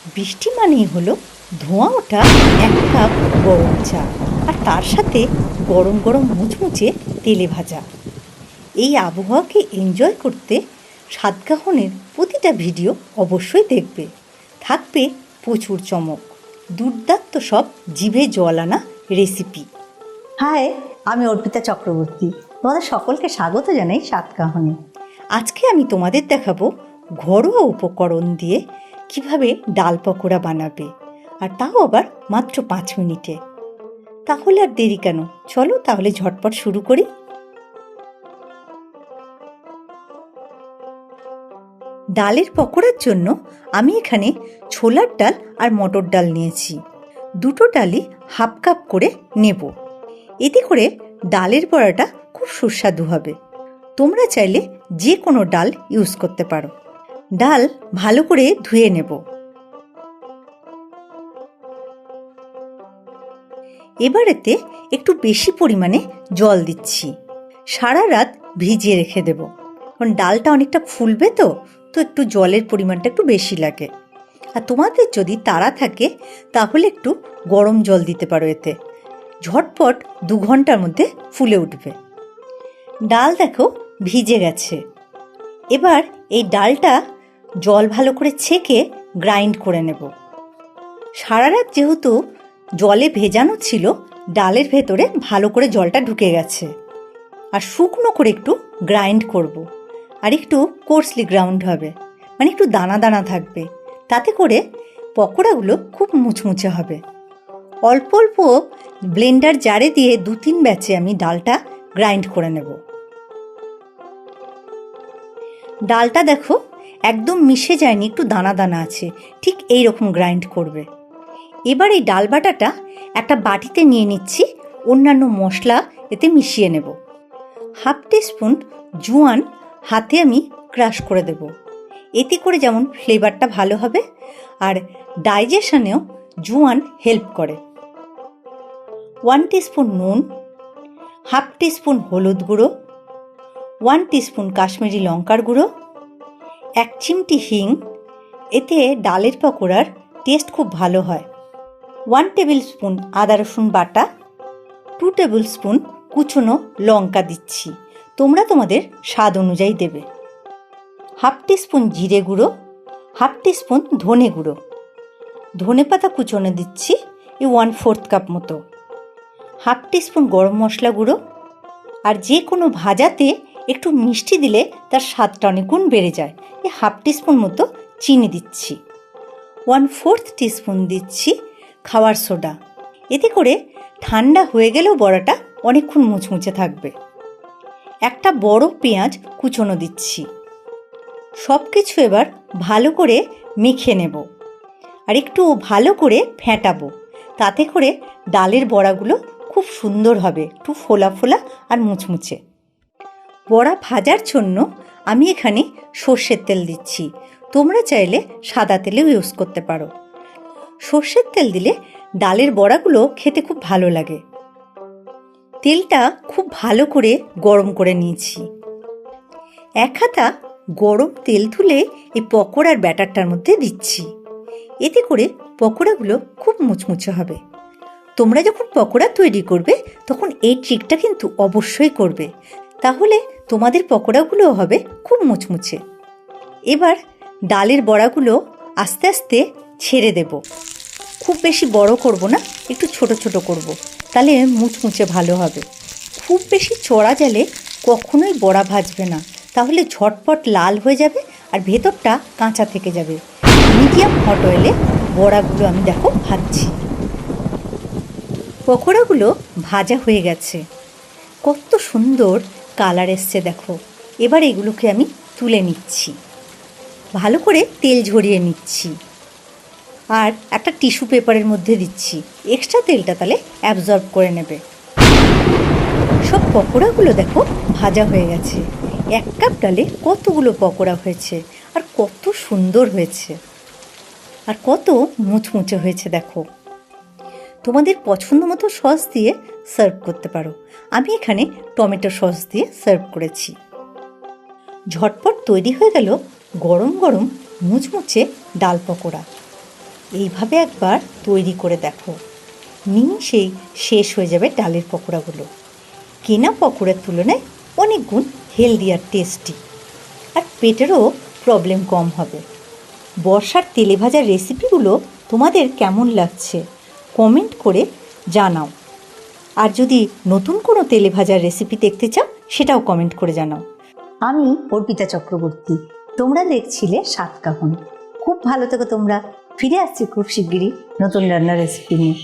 বৃষ্টি মানেই হলো ধোঁয়া ওঠা এক কাপ গরম চা, আর তার সাথে গরম গরম মুচমুচে তেলে ভাজা। এই আবহাওয়াকে এনজয় করতে সাতকাহনের প্রতিটা ভিডিও অবশ্যই দেখবে। থাকবে প্রচুর চমক, দুর্দান্ত সব জিভে জল আনা রেসিপি। হাই, আমি অর্পিতা চক্রবর্তী। তোমাদের সকলকে স্বাগত জানাই সাতকাহনে। আজকে আমি তোমাদের দেখাবো ঘরোয়া উপকরণ দিয়ে কিভাবে ডাল পকোড়া বানাবে, আর তাও আবার মাত্র 5 মিনিটে। তাহলে আর দেরি কেন, চলো তাহলে ঝটপট শুরু করি। ডালের পকোড়ার জন্য আমি এখানে ছোলার ডাল আর মটর ডাল নিয়েছি। দুটো ডালই হাফ কাপ করে নেব। এতে করে ডালের বড়াটা খুব সুস্বাদু হবে। তোমরা চাইলে যে কোনো ডাল ইউজ করতে পারো। ডাল ভালো করে ধুয়ে নেব। এবার এতে একটু বেশি পরিমাণে জল দিচ্ছি। সারা রাত ভিজিয়ে রেখে দেব, কারণ ডালটা অনেকটা ফুলবে তো একটু জলের পরিমাণটা একটু বেশি লাগে। আর তোমাদের যদি তাড়া থাকে তাহলে একটু গরম জল দিতে পারো, এতে ঝটপট 2 ঘন্টার মধ্যে ফুলে উঠবে। ডাল দেখো ভিজে গেছে। এবার এই ডালটা জল ভালো করে ছেঁকে গ্রাইন্ড করে নেব। সারা রাত যেহেতু জলে ভেজানো ছিল, ডালের ভেতরে ভালো করে জলটা ঢুকে গেছে। আর শুকনো করে একটু গ্রাইন্ড করব, আর একটু কোর্সলি গ্রাউন্ড হবে, মানে একটু দানা দানা থাকবে। তাতে করে পকোড়াগুলো খুব মুচমুচে হবে। অল্প অল্প ব্লেন্ডার জারে দিয়ে 2-3 ব্যাচে আমি ডালটা গ্রাইন্ড করে নেব। ডালটা দেখো একদম মিশে যায়নি, একটু দানা দানা আছে, ঠিক এই রকম গ্রাইন্ড করবে। এবার এই ডাল বাটাটা একটা বাটিতে নিয়ে নিচ্ছি, অন্যান্য মশলা এতে মিশিয়ে নেব। হাফ টিস্পুন জোয়ান হাতে আমি ক্রাশ করে দেব। এতে করে যেমন ফ্লেভারটা ভালো হবে, আর ডাইজেশনেও জোয়ান হেল্প করে। 1 টিস্পুন নুন, হাফ টিস্পুন হলুদ গুঁড়ো, 1 টিস্পুন কাশ্মীরি লঙ্কার গুঁড়ো, 1 চিমটি হিং। এতে ডালের পকোড়ার টেস্ট খুব ভালো হয়। 1 টেবিল স্পুন আদা রসুন বাটা, 2 টেবিল স্পুন কুচনো লঙ্কা দিচ্ছি, তোমরা তোমাদের স্বাদ অনুযায়ী দেবে। হাফ টিস্পুন জিরে গুঁড়ো, হাফ টিস্পুন ধনে গুঁড়ো, ধনে পাতা কুচনো দিচ্ছি 1/4 কাপ মতো, হাফ টিস্পুন গরম মশলা গুঁড়ো। আর যে কোনো ভাজাতে একটু মিষ্টি দিলে তার স্বাদটা অনেক গুণ বেড়ে যায়। হাফ টিস্পুন মতো চিনি দিচ্ছি, 1/4 টিস্পুন দিচ্ছি খাওয়ার সোডা। এতে করে ঠান্ডা হয়ে গেলেও বড়াটা অনেকক্ষণ মুচমুচে থাকবে। একটা বড় পেঁয়াজ কুচনো দিচ্ছি। সব কিছু এবার ভালো করে মেখে নেব, আর একটু ভালো করে ফেটাবো। তাতে করে ডালের বড়াগুলো খুব সুন্দর হবে, একটু ফোলা ফোলা আর মুচমুচে। বড়া ভাজার জন্য আমি এখানে সর্ষের তেল দিচ্ছি, তোমরা চাইলে সাদা তেলেও ইউজ করতে পারো। সর্ষের তেল দিলে ডালের বড়াগুলো খেতে খুব ভালো লাগে। তেলটা খুব ভালো করে গরম করে নিয়েছি। 1 হাতা গরম তেল তুলে এই পকোড়ার ব্যাটারটার মধ্যে দিচ্ছি। এতে করে পকোড়াগুলো খুব মুচমুচে হবে। তোমরা যখন পকোড়া তৈরি করবে তখন এই ট্রিকটা কিন্তু অবশ্যই করবে, তাহলে তোমাদের পকোড়াগুলোও হবে খুব মুচমুচে। এবার ডালের বড়াগুলো আস্তে আস্তে ছেড়ে দেব। খুব বেশি বড় করব না, একটু ছোট ছোট করব, তাহলে মুচমুচে ভালো হবে। খুব বেশি চড়া জালে কখনোই বড়া ভাজবে না, তাহলে ঝটপট লাল হয়ে যাবে আর ভেতরটা কাঁচা থেকে যাবে। মিডিয়াম হট অয়েলে বড়াগুলো আমি দেখো ভাজছি। পকোড়াগুলো ভাজা হয়ে গেছে, কত সুন্দর কালার এসছে দেখো। এবার এগুলোকে আমি তুলে নিচ্ছি, ভালো করে তেল ঝরিয়ে নিচ্ছি, আর একটা টিস্যু পেপারের মধ্যে দিচ্ছি। এক্সট্রা তেলটা তাহলে অ্যাবজর্ব করে নেবে। সব পকোড়াগুলো দেখো ভাজা হয়ে গেছে। 1 কাপ ডালে কতগুলো পকোড়া হয়েছে, আর কত সুন্দর হয়েছে, আর কত মুচমুচে হয়েছে দেখো। তোমাদের পছন্দ মতো সস দিয়ে সার্ভ করতে পারো। আমি এখানে টমেটো সস দিয়ে সার্ভ করেছি। ঝটপট তৈরি হয়ে গেল গরম গরম মুচমুচে ডাল পকোড়া। এইভাবে একবার তৈরি করে দেখো, নিমিষেই শেষ হয়ে যাবে ডালের পকোড়াগুলো। কেনা পকোড়ার তুলনায় অনেক গুণ হেলদি আর টেস্টি, আর পেটেরও প্রবলেম কম হবে। বর্ষার তেলে ভাজা রেসিপিগুলো তোমাদের কেমন লাগছে কমেন্ট করে জানাও। আর যদি নতুন কোনো তেলে ভাজার রেসিপি দেখতে চাও সেটাও কমেন্ট করে জানাও। আমি অর্পিতা চক্রবর্তী, তোমরা দেখছিলে স্বাদকাহন। খুব ভালো থেকো তোমরা। ফিরে আসছি খুব শিগগিরই নতুন রান্নার রেসিপি নিয়ে।